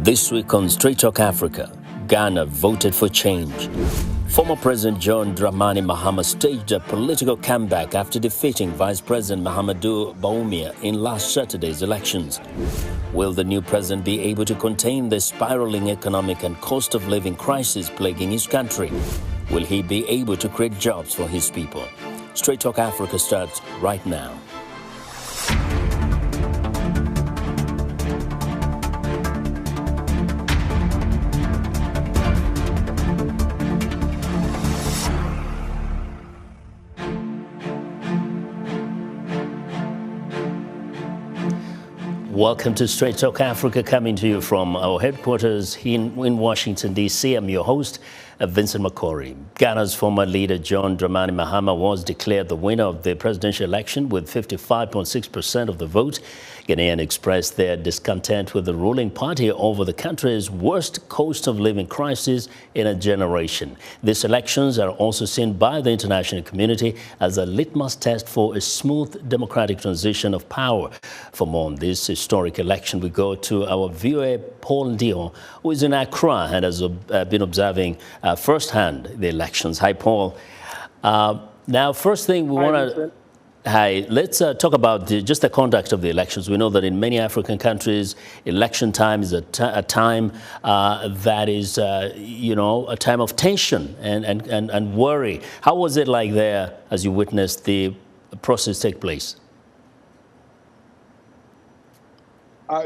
This week on Straight Talk Africa, Ghana voted for change. Former President John Mahama staged a political comeback after defeating Vice President Mahamudu Bawumia in last Saturday's elections. Will the new president be able to contain the spiraling economic and cost of living crisis plaguing his country? Will he be able to create jobs for his people? Straight Talk Africa starts right now. Welcome to Straight Talk Africa, coming to you from our headquarters in Washington, D.C. I'm your host, Vincent Makori. Ghana's former leader, John Mahama, was declared the winner of the presidential election with 55.6% of the vote. Ghanaians expressed their discontent with the ruling party over the country's worst cost of living crisis in a generation. These elections are also seen by the international community as a litmus test for a smooth democratic transition of power. For more on this historic election, we go to our viewer, Paul Ndiho, who is in Accra and has been observing firsthand the elections. Hi, Paul. Now, first thing we want to... Hi, let's talk about just the conduct of the elections. We know that in many African countries, election time is a time that is, a time of tension and worry. How was it like there as you witnessed the process take place?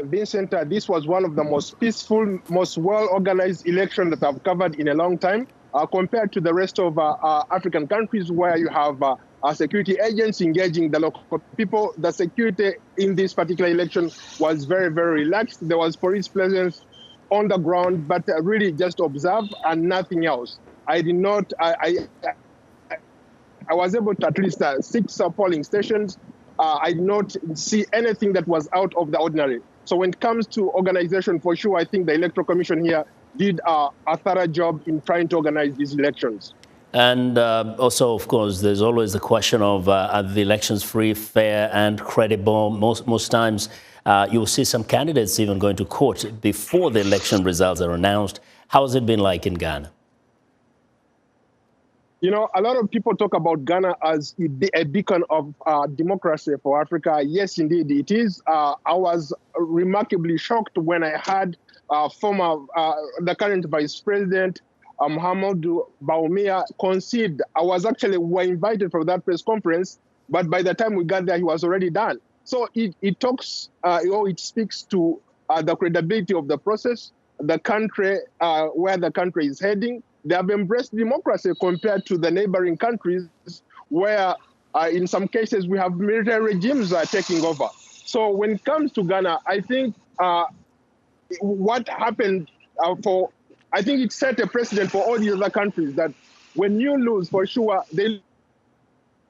Vincent, this was one of the most peaceful, most well-organized elections that I've covered in a long time, compared to the rest of African countries where you have security agents engaging the local people. The security in this particular election was very, very relaxed. There was police presence on the ground, but really just observe and nothing else. I did not, I was able to at least 6 polling stations. I did not see anything that was out of the ordinary. So when it comes to organization, for sure, I think the Electoral Commission here did a thorough job in trying to organize these elections. And also, of course, there's always the question of are the elections free, fair, and credible? Most times, you'll see some candidates even going to court before the election results are announced. How has it been like in Ghana? You know, a lot of people talk about Ghana as a beacon of democracy for Africa. Yes, indeed, it is. I was remarkably shocked when I heard the current Vice President, Mahamudu Bawumia, concede. We're invited for that press conference, but by the time we got there, he was already done. So it talks, it speaks to the credibility of the process, the country, where the country is heading. They have embraced democracy compared to the neighboring countries where, in some cases, we have military regimes taking over. So when it comes to Ghana, I think what happened I think it set a precedent for all the other countries that when you lose, for sure, they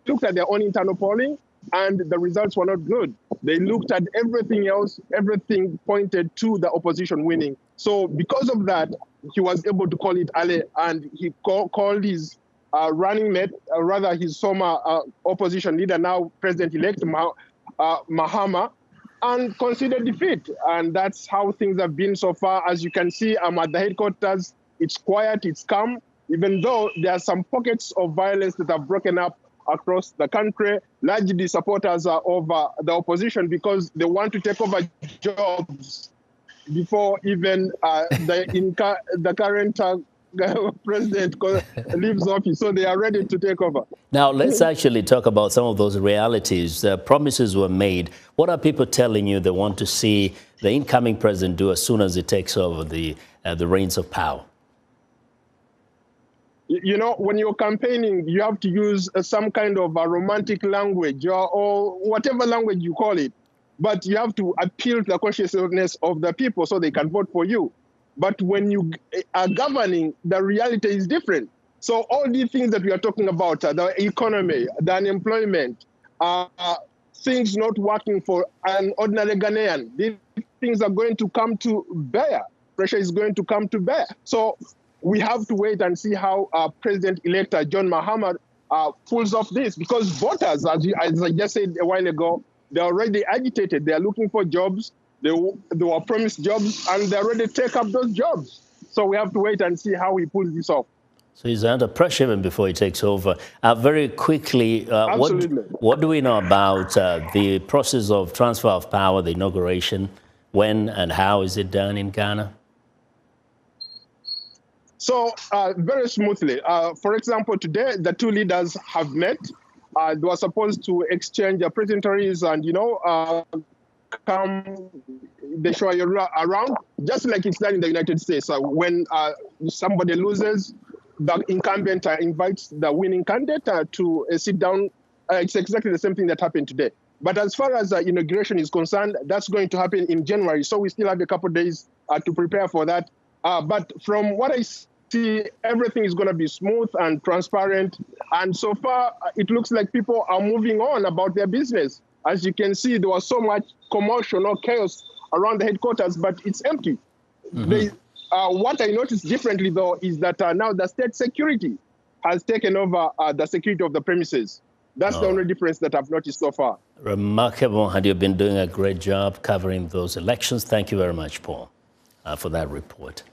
looked at their own internal polling and the results were not good. They looked at everything else, everything pointed to the opposition winning. So because of that, he was able to call it Ale, and he called his running mate, his former opposition leader, now President-elect Mahama, and considered defeat. And that's how things have been so far. As you can see, I'm at the headquarters. It's quiet, it's calm, even though there are some pockets of violence that have broken up across the country. Largely supporters are of the opposition because they want to take over jobs before even the current president leaves office. So they are ready to take over. Now, let's actually talk about some of those realities. Promises were made. What are people telling you they want to see the incoming president do as soon as he takes over the reins of power? You know, when you're campaigning, you have to use some kind of a romantic language or whatever language you call it. But you have to appeal to the consciousness of the people so they can vote for you. But when you are governing, the reality is different. So all these things that we are talking about, the economy, the unemployment, things not working for an ordinary Ghanaian, these things are going to come to bear. Pressure is going to come to bear. So we have to wait and see how President-elect John Mahama pulls off this, because voters, as I just said a while ago, they're already agitated. They're looking for jobs. They were promised jobs, and they're ready to take up those jobs. So we have to wait and see how he pulls this off. So he's under pressure even before he takes over. Very quickly, what do we know about the process of transfer of power, the inauguration? When and how is it done in Ghana? So very smoothly. For example, today the two leaders have met. They were supposed to exchange pleasantries and, come the show you around, just like it's done in the United States. When somebody loses, the incumbent invites the winning candidate to sit down. It's exactly the same thing that happened today. But as far as inauguration is concerned, that's going to happen in January. So we still have a couple of days to prepare for that. But from what I see, everything is going to be smooth and transparent. And so far, it looks like people are moving on about their business. As you can see, there was so much commotion or chaos around the headquarters, but it's empty. Mm-hmm. What I noticed differently, though, is that now the state security has taken over the security of the premises. That's the only difference that I've noticed so far. Remarkable. And you've been doing a great job covering those elections. Thank you very much, Paul, for that report.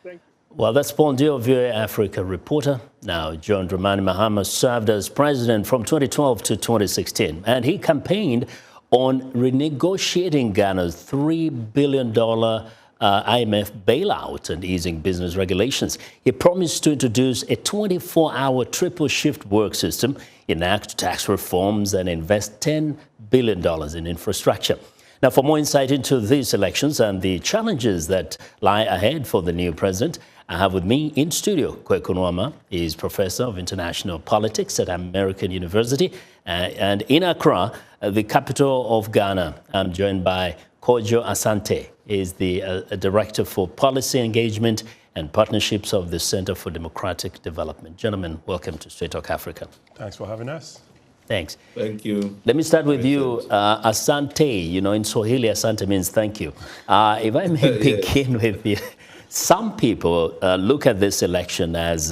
Thank you. Well, that's Paul Ndiho, VOA Africa reporter. Now, John Dramani Mahama served as president from 2012 to 2016, and he campaigned on renegotiating Ghana's $3 billion IMF bailout and easing business regulations. He promised to introduce a 24-hour triple shift work system, enact tax reforms, and invest $10 billion in infrastructure. Now, for more insight into these elections and the challenges that lie ahead for the new president, I have with me in studio Kwaku Nuamah. He is professor of international politics at American University and in Accra, the capital of Ghana. I'm joined by Kojo Asante. He is the director for policy engagement and partnerships of the Center for Democratic Development. Gentlemen, welcome to Straight Talk Africa. Thanks for having us. Thanks. Thank you. Let me start with you, Asante. You know, in Swahili, Asante means thank you. If I may begin with you. Some people look at this election as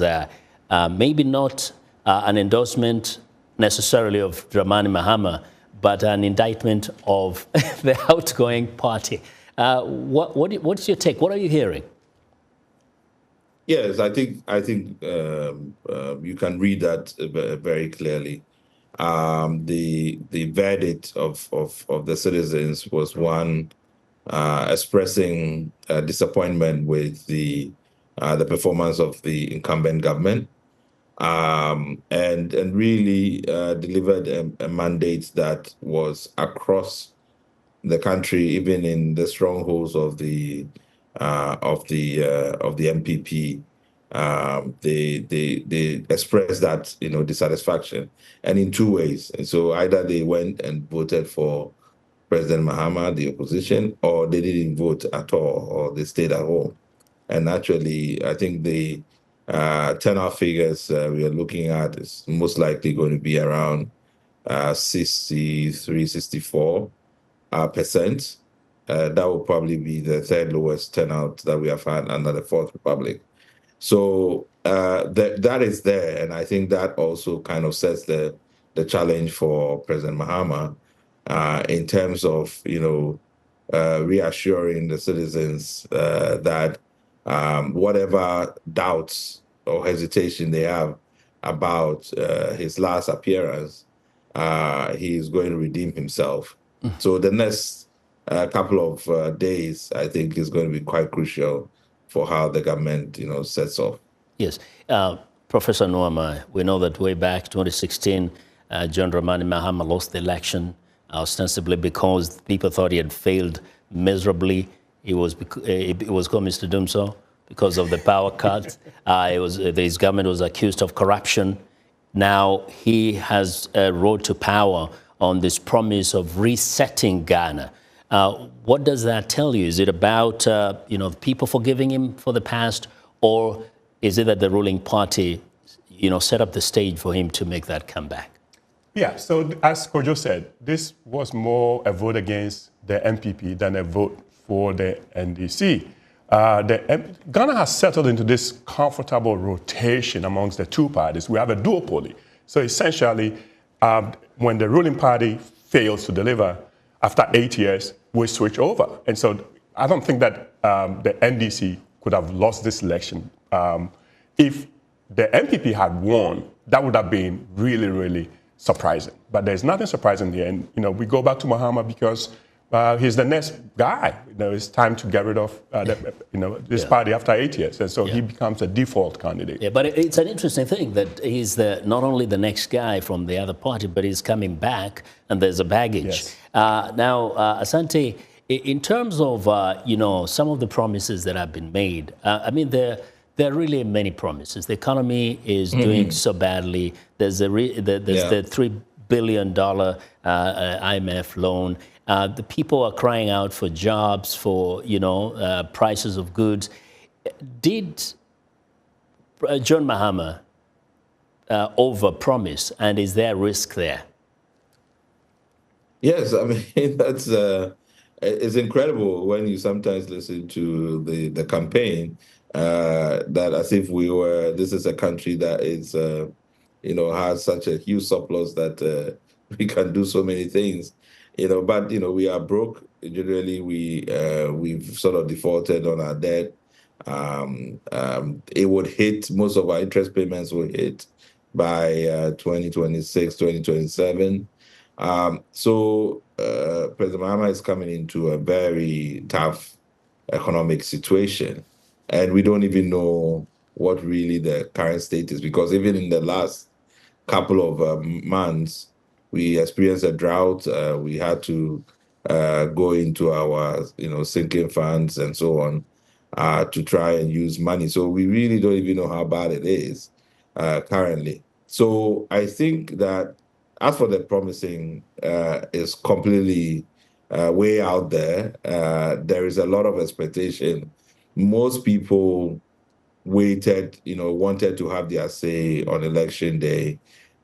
maybe not an endorsement necessarily of Dramani Mahama, but an indictment of the outgoing party. What's your take? What are you hearing? Yes, I think you can read that very clearly. The verdict of the citizens was one expressing disappointment with the performance of the incumbent government, and really delivered a mandate that was across the country, even in the strongholds of the MPP. They expressed that dissatisfaction, and in two ways. And so either they went and voted for President Mahama, the opposition, or they didn't vote at all, or they stayed at home. And actually, I think the turnout figures we are looking at is most likely going to be around 63-64%. That will probably be the third lowest turnout that we have had under the Fourth Republic. So that is there, and I think that also kind of sets the challenge for President Mahama in terms of reassuring the citizens that whatever doubts or hesitation they have about his last appearance, he is going to redeem himself. So the next couple of days, I think, is going to be quite crucial for how the government, sets off. Yes. Professor Nuamah, we know that way back 2016, John Dramani Mahama lost the election, ostensibly because people thought he had failed miserably. He was promised to do so because of the power cuts. His government was accused of corruption. Now he has a road to power on this promise of resetting Ghana. What does that tell you? Is it about people forgiving him for the past, or is it that the ruling party, set up the stage for him to make that comeback? Yeah. So as Kojo said, this was more a vote against the MPP than a vote for the NDC. Ghana has settled into this comfortable rotation amongst the two parties. We have a duopoly. So essentially, when the ruling party fails to deliver after 8 years, will switch over. And so I don't think that the NDC could have lost this election. If the MPP had won, that would have been really, really surprising. But there's nothing surprising here. And, we go back to Mahama because he's the next guy. It's time to get rid of this party after 8 years. And so he becomes a default candidate. Yeah, but it's an interesting thing that he's not only the next guy from the other party, but he's coming back and there's a baggage. Yes. Now, Asante, in terms of, some of the promises that have been made, there are really many promises. The economy is doing so badly. There's the $3 billion IMF loan. The people are crying out for jobs, for, prices of goods. Did John Mahama overpromise, and is there risk there? Yes, that's it's incredible when you sometimes listen to the campaign that as if this is a country that is has such a huge surplus that we can do so many things, but we are broke. Generally, we've sort of defaulted on our debt. It would hit, most of our interest payments will hit by 2026, 2027. So President Mahama is coming into a very tough economic situation, and we don't even know what really the current state is, because even in the last couple of months, we experienced a drought. We had to go into our sinking funds and so on to try and use money. So we really don't even know how bad it is currently. So I think that as for the promising, is completely way out there. There is a lot of expectation. Most people wanted to have their say on election day,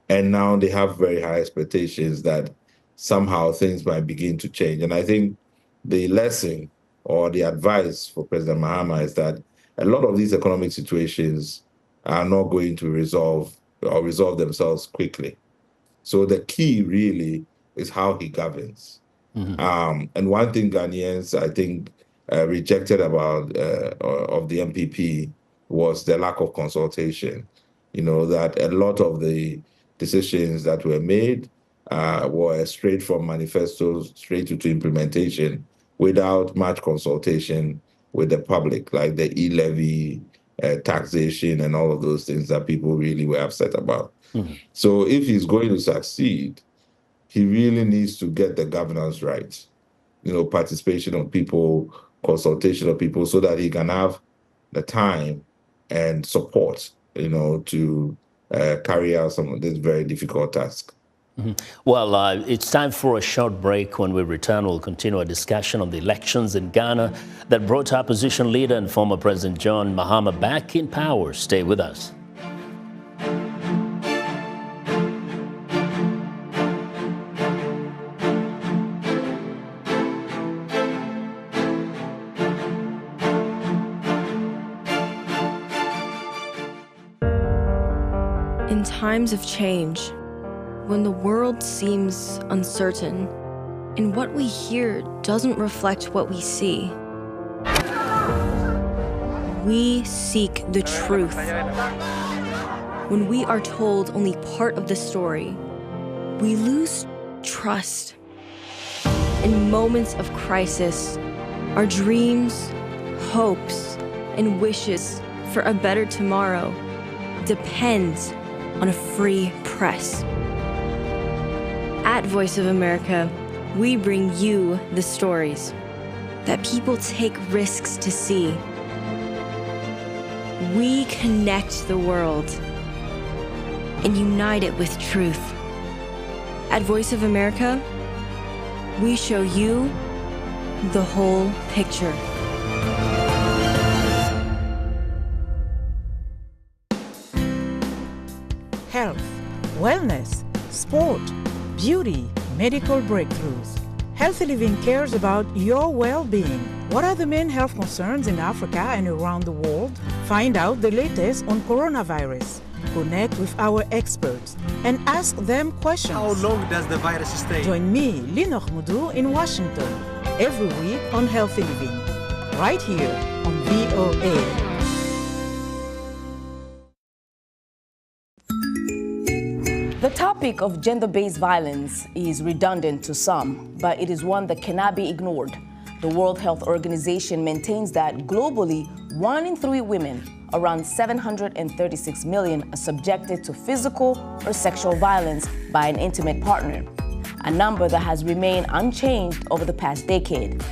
and now they have very high expectations that somehow things might begin to change. And I think the lesson or the advice for President Mahama is that a lot of these economic situations are not going to resolve themselves quickly. So the key really is how he governs. Mm-hmm. And one thing Ghanaians, I think, rejected about of the MPP was the lack of consultation. That a lot of the decisions that were made were straight from manifestos, straight to implementation, without much consultation with the public, like the e-levy, taxation, and all of those things that people really were upset about. Mm-hmm. So if he's going to succeed, he really needs to get the governance right, participation of people, consultation of people, so that he can have the time and support, to carry out some of this very difficult task. Mm-hmm. Well, it's time for a short break. When we return, we'll continue our discussion on the elections in Ghana that brought opposition leader and former President John Mahama back in power. Stay with us. In times of change, when the world seems uncertain and what we hear doesn't reflect what we see, we seek the truth. When we are told only part of the story, we lose trust. In moments of crisis, our dreams, hopes, and wishes for a better tomorrow depends on a free press. At Voice of America, we bring you the stories that people take risks to see. We connect the world and unite it with truth. At Voice of America, we show you the whole picture. Health, wellness, sport, beauty, medical breakthroughs. Healthy Living cares about your well-being. What are the main health concerns in Africa and around the world? Find out the latest on coronavirus. Connect with our experts and ask them questions. How long does the virus stay? Join me, Linor Mudu, in Washington. every week on Healthy Living, right here on VOA. The topic of gender-based violence is redundant to some, but it is one that cannot be ignored. The World Health Organization maintains that globally, 1 in 3 women, around 736 million, are subjected to physical or sexual violence by an intimate partner, a number that has remained unchanged over the past decade.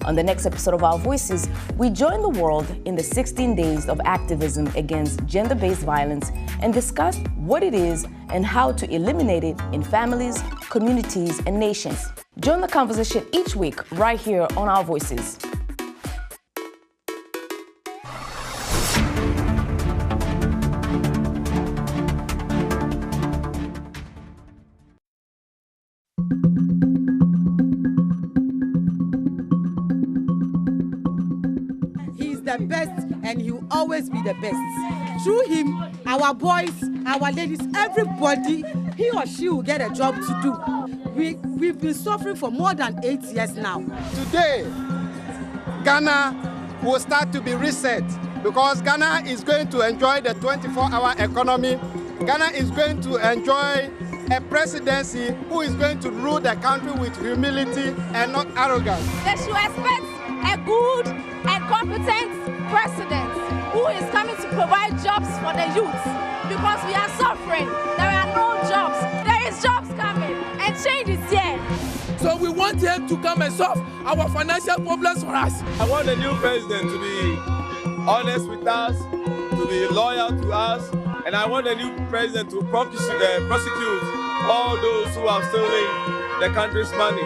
On the next episode of Our Voices, we join the world in the 16 days of activism against gender-based violence and discuss what it is and how to eliminate it in families, communities, and nations. Join the conversation each week right here on Our Voices. The best, and he will always be the best. Through him, our boys, our ladies, everybody, he or she will get a job to do. We've been suffering for more than 8 years now. Today, Ghana will start to be reset because Ghana is going to enjoy the 24-hour economy. Ghana is going to enjoy a presidency who is going to rule the country with humility and not arrogance. They should expect a good and competent president who is coming to provide jobs for the youth because we are suffering. There are no jobs. There is jobs coming and change is here. So we want him to come and solve our financial problems for us. I want the new president to be honest with us, to be loyal to us, and I want the new president to prosecute all those who have stolen the country's money.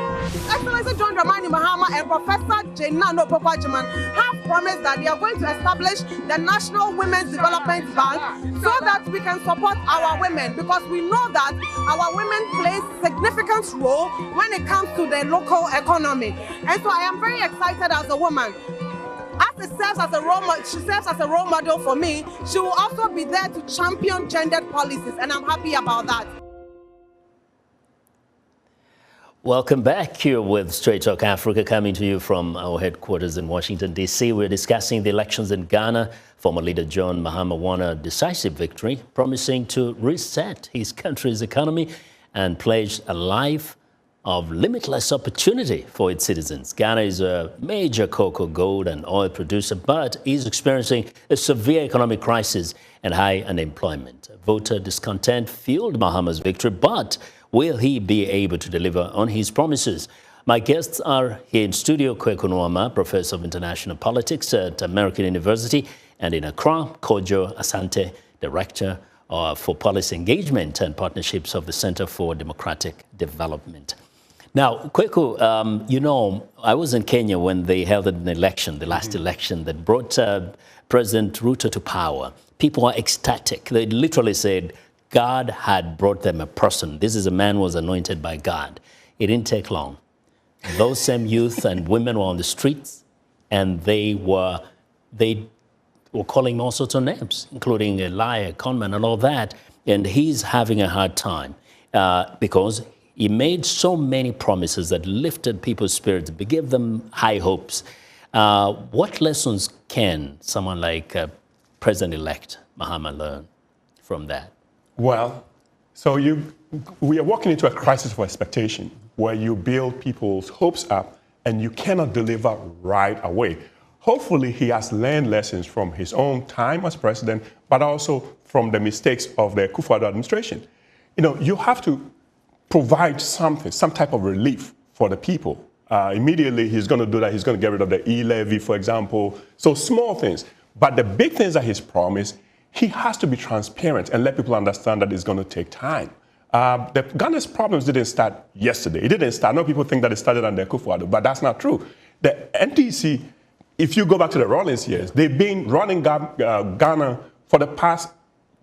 Excellency John Mahama and Professor Jenano Popachiman have promised that they are going to establish the National Women's Development Bank so that we can support our women, because we know that our women play significant role when it comes to the local economy. And so I am very excited as a woman. As it serves as a role model, she serves as a role model for me. She will also be there to champion gendered policies, and I'm happy about that. Welcome back here with Straight Talk Africa, coming to you from our headquarters in Washington, D.C. We're discussing the elections in Ghana. Former leader John Mahama won a decisive victory, promising to reset his country's economy and pledged a life of limitless opportunity for its citizens. Ghana is a major cocoa, gold, and oil producer, but is experiencing a severe economic crisis and high unemployment. Voter discontent fueled Mahama's victory, but will he be able to deliver on his promises? My guests are here in studio: Kwaku Nuamah, Professor of International Politics at American University, and in Accra, Kojo Asante, Director for Policy Engagement and Partnerships of the Center for Democratic Development. Now, Kwaku, you know, I was in Kenya when they held an election, the last election that brought President Ruto to power. People were ecstatic. They literally said God had brought them a person. This is a man who was anointed by God. It didn't take long. Those same youth and women were on the streets, and they were calling him all sorts of names, including a liar, conman, and all that. And he's having a hard time because he made so many promises that lifted people's spirits, gave them high hopes. What lessons can someone like President-elect Mahama learn from that? Well, so we are walking into a crisis of expectation where you build people's hopes up and you cannot deliver right away. Hopefully, he has learned lessons from his own time as president, but also from the mistakes of the Akufo-Addo administration. You know, you have to provide something, some type of relief for the people. Immediately, he's going to do that. He's going to get rid of the e-levy, for example. So small things. But the big things that he's promised, he has to be transparent and let people understand that it's going to take time. Ghana's problems didn't start yesterday. It didn't start. I know people think that it started under Akufo-Addo, but that's not true. The NDC, if you go back to the Rawlings years, they've been running Ghana for the past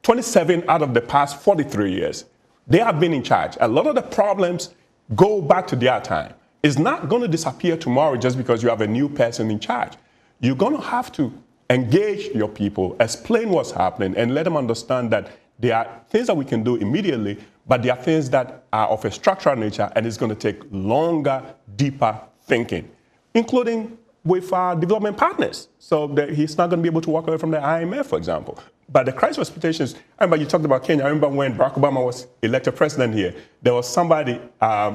27 out of the past 43 years. They have been in charge. A lot of the problems go back to their time. It's not going to disappear tomorrow just because you have a new person in charge. You're going to have to engage your people, explain what's happening, and let them understand that there are things that we can do immediately, but there are things that are of a structural nature, and it's going to take longer, deeper thinking. including with our development partners. So that he's not going to be able to walk away from the IMF, for example. But the crisis of expectations, I remember you talked about Kenya. I remember when Barack Obama was elected president here, there was somebody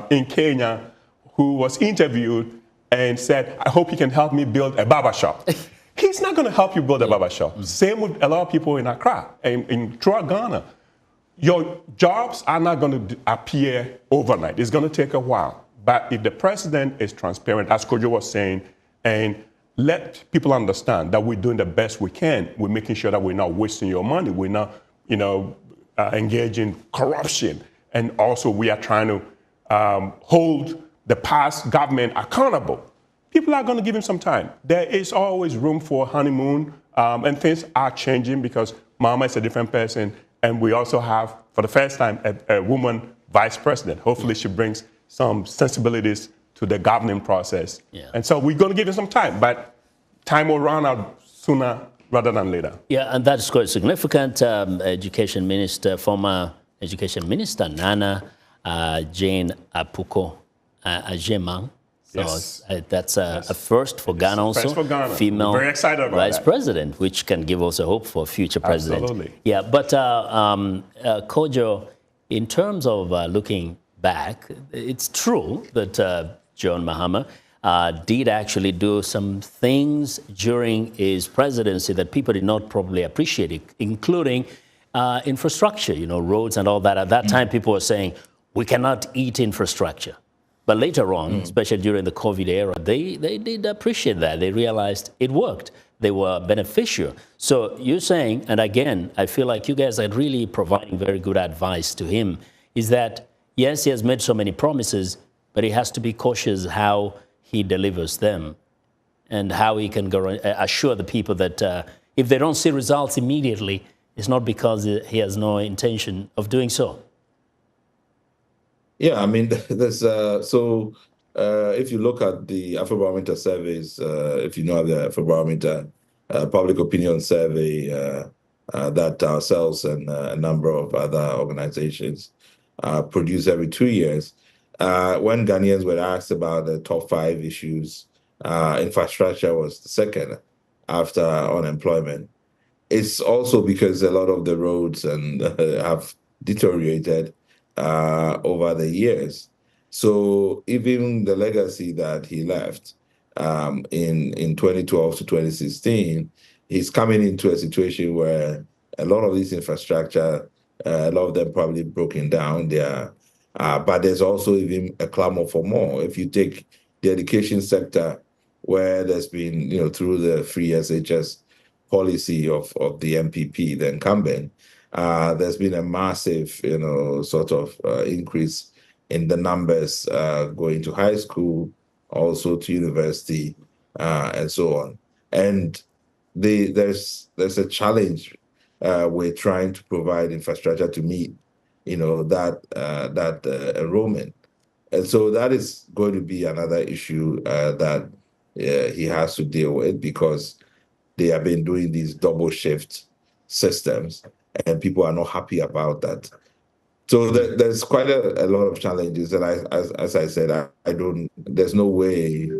in Kenya who was interviewed and said, I hope you can help me build a barbershop. He's not going to help you build a barbershop. Same with a lot of people in Accra and throughout Ghana. Your jobs are not going to appear overnight. It's going to take a while. But if the president is transparent, as Kojo was saying, and let people understand that we're doing the best we can, we're making sure that we're not wasting your money, we're not, engaging corruption, and also we are trying to hold the past government accountable. People are going to give him some time. There is always room for honeymoon, and things are changing because Mahama is a different person, and we also have, for the first time, a woman vice president. Hopefully she brings some sensibilities to the governing process. Yeah. And so we're going to give him some time, but time will run out sooner rather than later. Yeah, and that's quite significant. Former Education Minister Nana Jane Apuko Ajemang. So yes. That's a first for Ghana also. First for Ghana. Female very excited about vice that. president, which can give also hope for future president. Absolutely. Yeah, but Kojo, in terms of looking back, it's true that John Mahama did actually do some things during his presidency that people did not probably appreciate, including infrastructure, roads and all that. At that time, people were saying, we cannot eat infrastructure. But later on, especially during the COVID era, they did appreciate that. They realized it worked. They were beneficial. So you're saying, and again, I feel like you guys are really providing very good advice to him, is that, yes, he has made so many promises, but he has to be cautious how he delivers them and how he can assure the people that if they don't see results immediately, it's not because he has no intention of doing so. Yeah, I mean, there's if you look at the Afrobarometer surveys, if you know the Afrobarometer public opinion survey that ourselves and a number of other organizations produce every 2 years, when Ghanaians were asked about the top 5 issues, infrastructure was the second after unemployment. It's also because a lot of the roads have deteriorated over the years. So even the legacy that he left in 2012 to 2016, he's coming into a situation where a lot of this infrastructure, a lot of them probably broken down. But there's also even a clamor for more. If you take the education sector, where there's been, through the free SHS policy of the MPP, the incumbent, there's been a massive, increase in the numbers going to high school, also to university, and so on. And there's a challenge with trying to provide infrastructure to meet, that enrollment. And so that is going to be another issue that he has to deal with, because they have been doing these double shift systems, and people are not happy about that. So there's quite a lot of challenges, and as I said, there's no way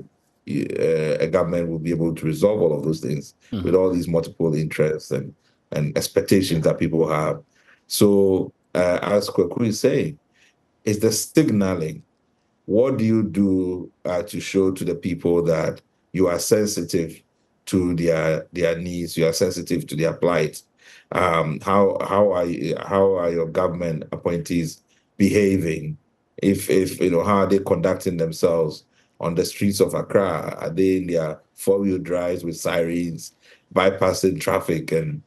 a government will be able to resolve all of those things with all these multiple interests and expectations that people have. So as Kwaku is saying, it's the signaling. What do you do to show to the people that you are sensitive to their needs, you are sensitive to their plight? How are your government appointees behaving? If how are they conducting themselves on the streets of Accra? Are they in their 4-wheel drives with sirens, bypassing traffic and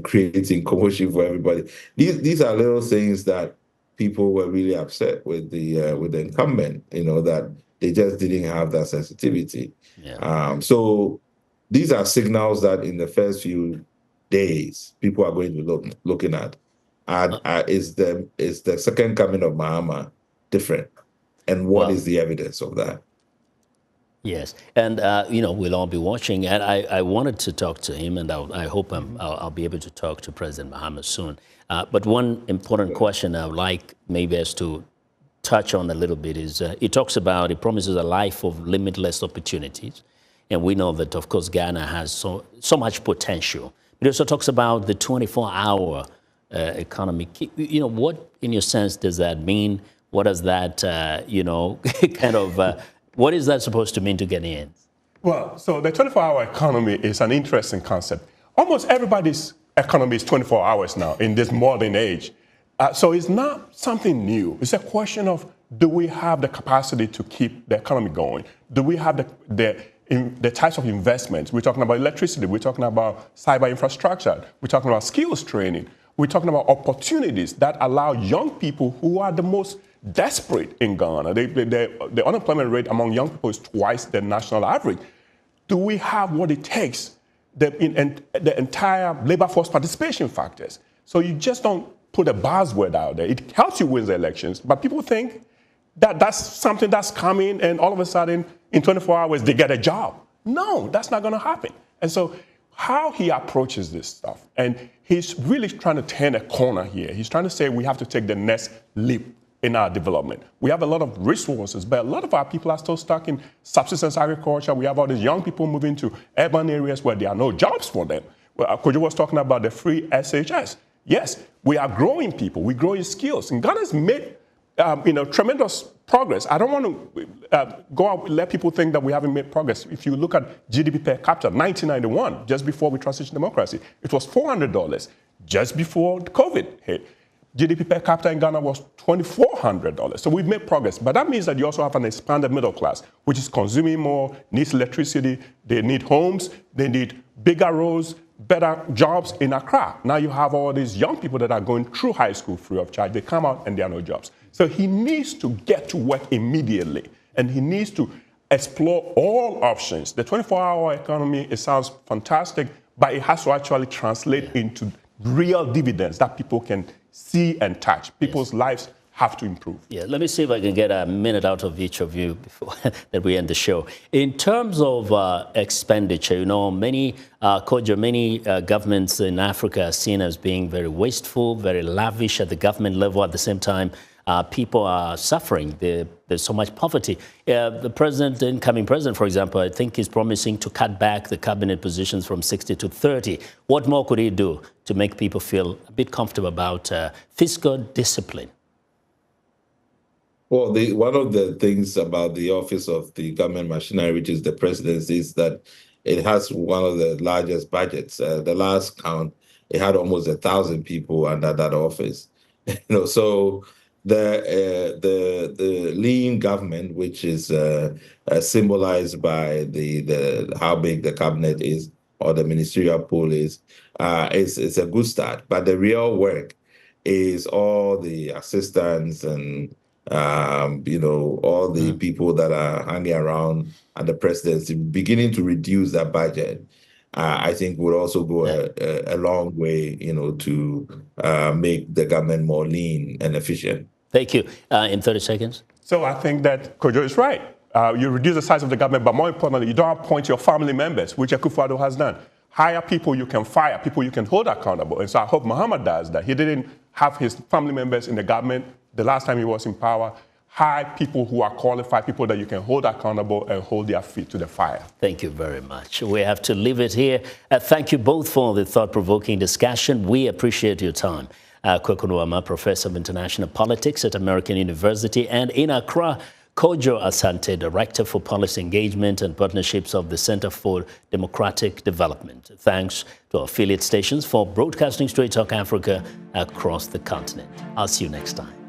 creating commotion for everybody? These are little things that people were really upset with the incumbent. That they just didn't have that sensitivity. Yeah. So these are signals that in the first few days people are going to be looking at. Is the second coming of Mahama different? And what is the evidence of that? Yes, and we'll all be watching. And I wanted to talk to him, and I hope I'll be able to talk to President Mahama soon. But one important question I would like maybe us to touch on a little bit is it promises a life of limitless opportunities. And we know that, of course, Ghana has so much potential. It also talks about the 24-hour economy. What, in your sense, does that mean? What does that, what is that supposed to mean to Ghanaians? Well, so the 24-hour economy is an interesting concept. Almost everybody's economy is 24 hours now in this modern age. So it's not something new. It's a question of, do we have the capacity to keep the economy going? Do we have the types of investments? We're talking about electricity. We're talking about cyber infrastructure. We're talking about skills training. We're talking about opportunities that allow young people who are the most desperate in Ghana. The unemployment rate among young people is twice the national average. Do we have what it takes, the entire labor force participation factors? So you just don't put a buzzword out there. It helps you win the elections, but people think that that's something that's coming and all of a sudden in 24 hours they get a job. No, that's not going to happen. And so how he approaches this stuff, and he's really trying to turn a corner here. He's trying to say we have to take the next leap in our development. We have a lot of resources, but a lot of our people are still stuck in subsistence agriculture. We have all these young people moving to urban areas where there are no jobs for them. Well, Kojo was talking about the free SHS. Yes, we are growing people. We're growing skills. And Ghana's made tremendous progress. I don't want to go out and let people think that we haven't made progress. If you look at GDP per capita, 1991, just before we transitioned democracy, it was $400. Just before COVID hit, GDP per capita in Ghana was $2,400. So we've made progress. But that means that you also have an expanded middle class, which is consuming more, needs electricity, they need homes, they need bigger roads, better jobs in Accra. Now you have all these young people that are going through high school free of charge. They come out and there are no jobs. So he needs to get to work immediately, and he needs to explore all options. The 24-hour economy, it sounds fantastic, but it has to actually translate into real dividends that people can see and touch. People's lives have to improve. Yeah, let me see if I can get a minute out of each of you before that we end the show. In terms of expenditure, many governments in Africa are seen as being very wasteful, very lavish at the government level. At the same time, people are suffering. There's so much poverty. The incoming president, for example, I think is promising to cut back the cabinet positions from 60 to 30. What more could he do to make people feel a bit comfortable about fiscal discipline? Well, one of the things about the office of the government machinery, which is the presidency, is that it has one of the largest budgets. The last count, it had almost 1,000 people under that office. So the lean government, which is symbolized by the how big the cabinet is or the ministerial pool is a good start. But the real work is all the assistants and all the people that are hanging around at the presidency, beginning to reduce that budget, I think would also go a long way, to make the government more lean and efficient. Thank you. In 30 seconds. So I think that Kojo is right. You reduce the size of the government, but more importantly, you don't appoint your family members, which Akufo-Addo has done. Hire people you can fire, people you can hold accountable. And so I hope Mahama does that. He didn't have his family members in the government the last time he was in power. Hire people who are qualified, people that you can hold accountable and hold their feet to the fire. Thank you very much. We have to leave it here. Thank you both for the thought-provoking discussion. We appreciate your time. Kwaku Nuamah, Professor of International Politics at American University, and in Accra, Kojo Asante, Director for Policy Engagement and Partnerships of the Center for Democratic Development. Thanks to our affiliate stations for broadcasting Straight Talk Africa across the continent. I'll see you next time.